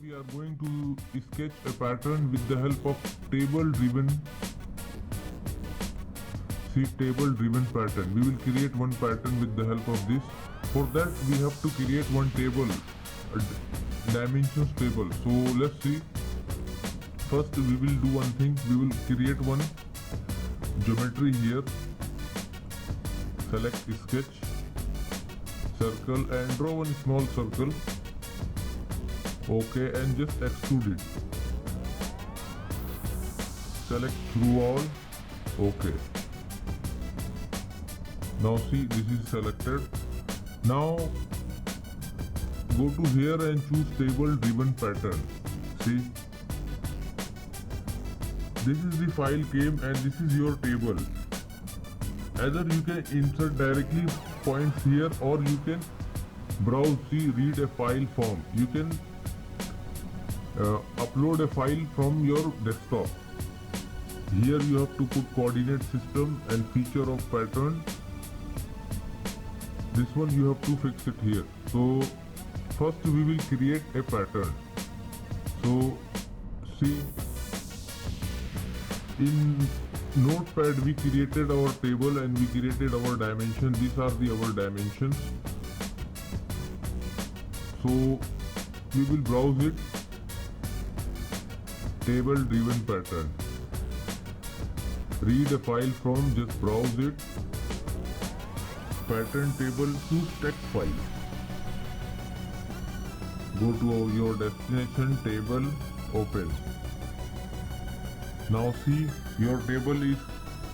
We are going to sketch a pattern with the help of table driven pattern. We will create one pattern with the help of this. For that we have to create one table, a dimensions table. So let's see. First we will do one thing. We will create one geometry here. Select sketch, circle, and draw one small circle. Okay, and just extrude it. Select through all. Okay. Now see, this is selected. Now go to here and choose table driven pattern. See, this is the file came and this is your table. Either you can insert directly points here, or you can browse, see, read a file form. You can upload a file from your desktop. Here you have to put coordinate system and feature of pattern. This one you have to fix it here. So first we will create a pattern. So see, in Notepad we created our table and we created our dimension. These are our dimensions. So we will browse it. Table driven pattern. Read a file from, just browse it. Pattern table, choose text file. Go to your destination, table, open. Now see, your table is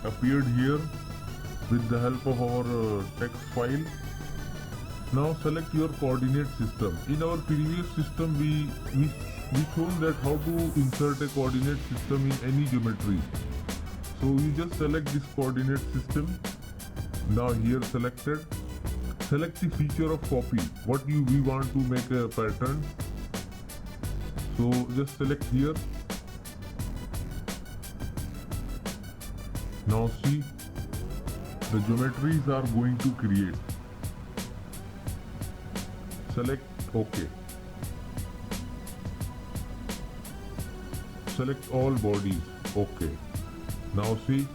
appeared here with the help of our text file. Now select your coordinate system. In our previous system we shown that how to insert a coordinate system in any geometry. So you just select this coordinate system. Now here selected. Select the feature of copy. What we want to make a pattern. So just select here. Now see, the geometries are going to create. Select OK. Select all bodies. OK. Now see,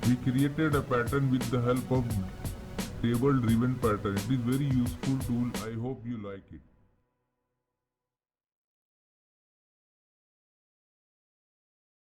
we created a pattern with the help of table driven pattern. It is very useful tool. I hope you like it.